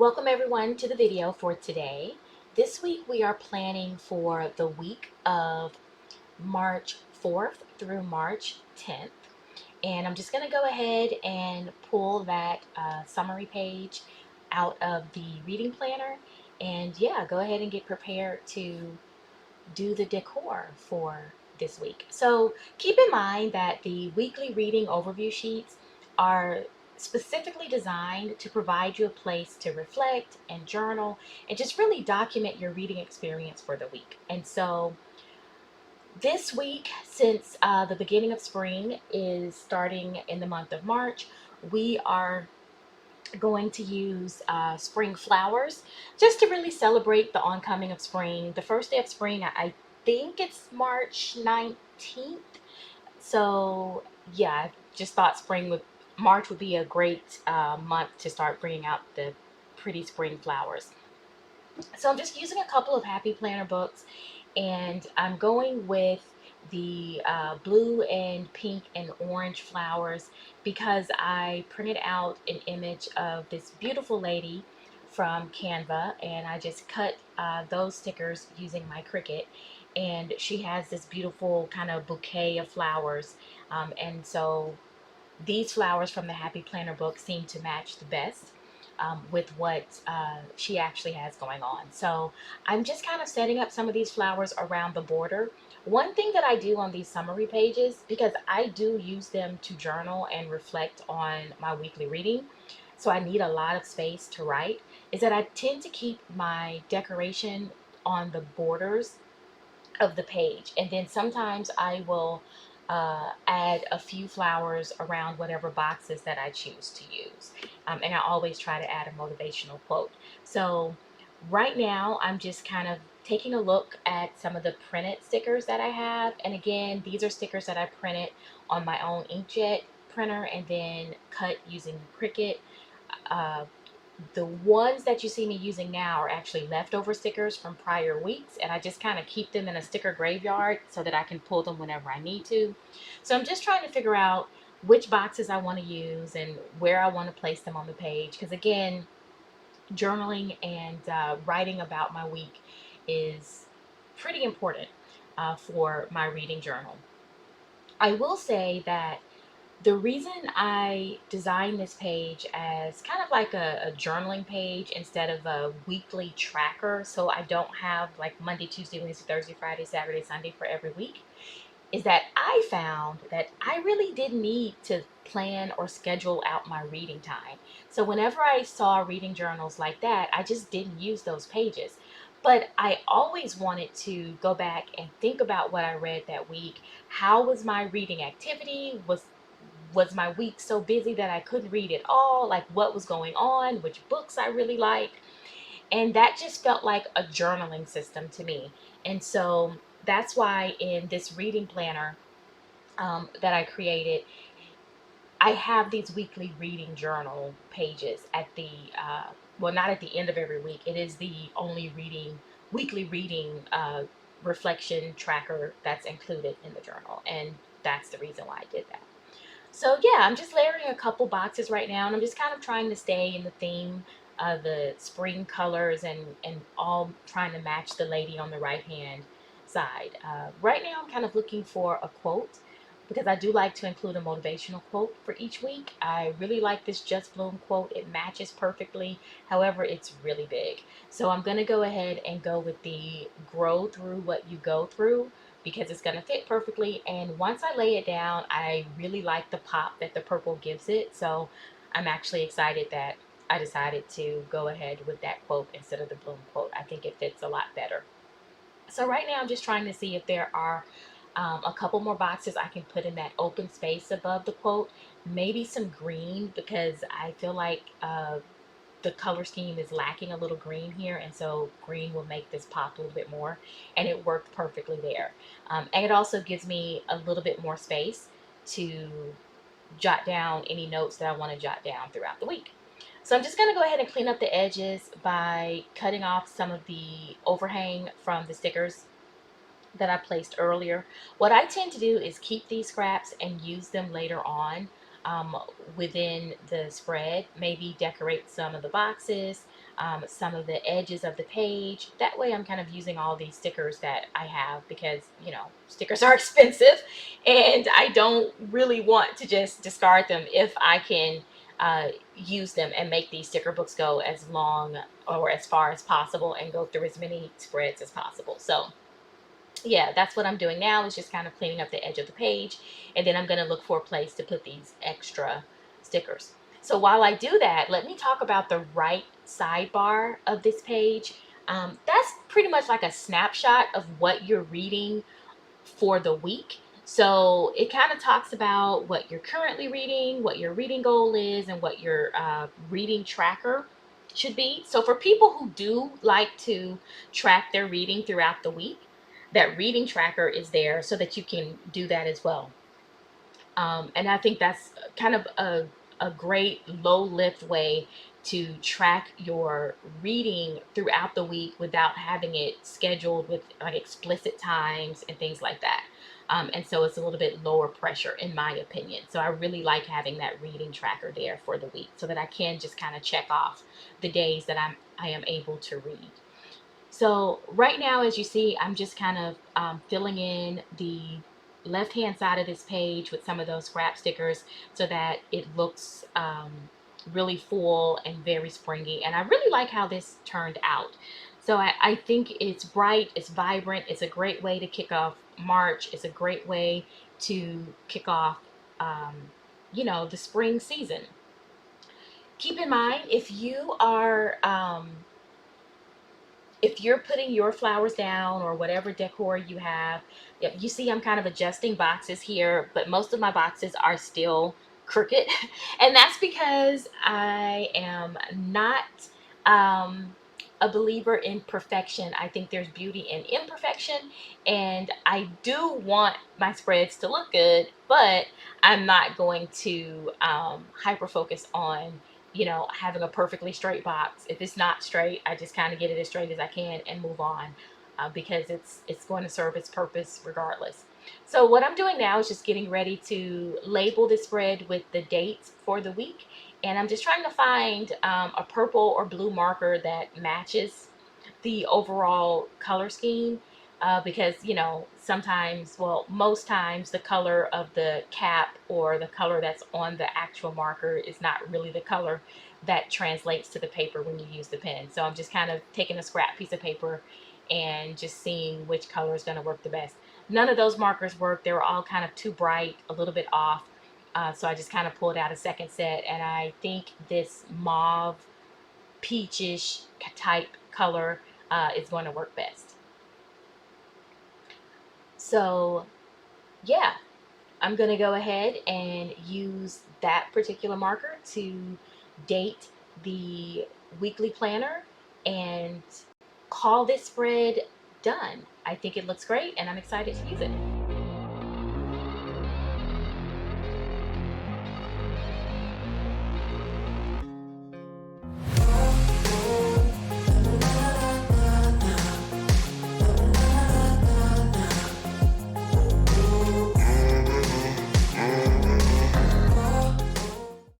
Welcome everyone to the video for today. This week we are planning for the week of March 4th through March 10th. And I'm just going to go ahead and pull that summary page out of the reading planner. And yeah, go ahead and get prepared to do the decor for this week. So keep in mind that the weekly reading overview sheets are specifically designed to provide you a place to reflect and journal and just really document your reading experience for the week. And so this week, since the beginning of spring is starting in the month of March, we are going to use spring flowers just to really celebrate the oncoming of spring. The first day of spring, I think it's March 19th. So yeah, I just thought March would be a great month to start bringing out the pretty spring flowers. So I'm just using a couple of Happy Planner books, and I'm going with the blue and pink and orange flowers because I printed out an image of this beautiful lady from Canva, and I just cut those stickers using my Cricut, and she has this beautiful kind of bouquet of flowers, and so these flowers from the Happy Planner book seem to match the best with what she actually has going on. So I'm just kind of setting up some of these flowers around the border. One thing that I do on these summary pages, because I do use them to journal and reflect on my weekly reading, so I need a lot of space to write, is that I tend to keep my decoration on the borders of the page, and then sometimes I will add a few flowers around whatever boxes that I choose to use, and I always try to add a motivational quote. So right now I'm just kind of taking a look at some of the printed stickers that I have, and again, these are stickers that I printed on my own inkjet printer and then cut using Cricut. uh, the ones that you see me using now are actually leftover stickers from prior weeks, and I just kind of keep them in a sticker graveyard so that I can pull them whenever I need to. So I'm just trying to figure out which boxes I want to use and where I want to place them on the page, because again, journaling and writing about my week is pretty important for my reading journal. I will say that the reason I designed this page as kind of like a journaling page instead of a weekly tracker, so I don't have like Monday, Tuesday, Wednesday, Thursday, Friday, Saturday, Sunday for every week, is that I found that I really didn't need to plan or schedule out my reading time. So whenever I saw reading journals like that, I just didn't use those pages. But I always wanted to go back and think about what I read that week. How was my reading activity? Was my week so busy that I couldn't read it all? Like, what was going on? Which books I really liked? And that just felt like a journaling system to me. And so that's why in this reading planner that I created, I have these weekly reading journal pages at the, well, not at the end of every week. It is the only weekly reading reflection tracker that's included in the journal. And that's the reason why I did that. So yeah, I'm just layering a couple boxes right now, and I'm just kind of trying to stay in the theme of the spring colors and all trying to match the lady on the right hand side. Right now I'm kind of looking for a quote because I do like to include a motivational quote for each week. I really like this Just Bloom quote. It matches perfectly. However, it's really big. So I'm going to go ahead and go with the grow through what you go through because it's going to fit perfectly. And once I lay it down, I really like the pop that the purple gives it. So I'm actually excited that I decided to go ahead with that quote instead of the Bloom quote. I think it fits a lot better. So right now I'm just trying to see if there are a couple more boxes I can put in that open space above the quote. Maybe some green because I feel like the color scheme is lacking a little green here, and so green will make this pop a little bit more, and it worked perfectly there. And it also gives me a little bit more space to jot down any notes that I want to jot down throughout the week. So I'm just going to go ahead and clean up the edges by cutting off some of the overhang from the stickers that I placed earlier. What I tend to do is keep these scraps and use them later on um, within the spread. Maybe decorate some of the boxes, some of the edges of the page. That way I'm kind of using all these stickers that I have, because, you know, stickers are expensive and I don't really want to just discard them if I can use them and make these sticker books go as long or as far as possible and go through as many spreads as possible. So yeah, that's what I'm doing now, is just kind of cleaning up the edge of the page, and then I'm going to look for a place to put these extra stickers. So while I do that, let me talk about the right sidebar of this page. That's pretty much like a snapshot of what you're reading for the week. So it kind of talks about what you're currently reading, what your reading goal is, and what your reading tracker should be. So for people who do like to track their reading throughout the week, that reading tracker is there so that you can do that as well. And I think that's kind of a great low lift way to track your reading throughout the week without having it scheduled with like explicit times and things like that. And so it's a little bit lower pressure, in my opinion. So I really like having that reading tracker there for the week so that I can just kind of check off the days that I am able to read. So right now, as you see, I'm just kind of filling in the left-hand side of this page with some of those scrap stickers so that it looks really full and very springy. And I really like how this turned out. So I think it's bright, it's vibrant, it's a great way to kick off March. It's a great way to kick off, um, you know, the spring season. Keep in mind, if you're putting your flowers down or whatever decor you have, you see I'm kind of adjusting boxes here, but most of my boxes are still crooked. And that's because I am not a believer in perfection. I think there's beauty in imperfection, and I do want my spreads to look good, but I'm not going to hyper focus on, you know, having a perfectly straight box. If it's not straight, I just kind of get it as straight as I can and move on, because it's going to serve its purpose regardless. So what I'm doing now is just getting ready to label the spread with the dates for the week, and I'm just trying to find a purple or blue marker that matches the overall color scheme, because, you know, sometimes, well, most times the color of the cap or the color that's on the actual marker is not really the color that translates to the paper when you use the pen. So I'm just kind of taking a scrap piece of paper and just seeing which color is going to work the best. None of those markers worked. They were all kind of too bright, a little bit off. So I just kind of pulled out a second set, and I think this mauve peachish type color is going to work best. So yeah, I'm going to go ahead and use that particular marker to date the weekly planner and call this spread done. I think it looks great, and I'm excited to use it.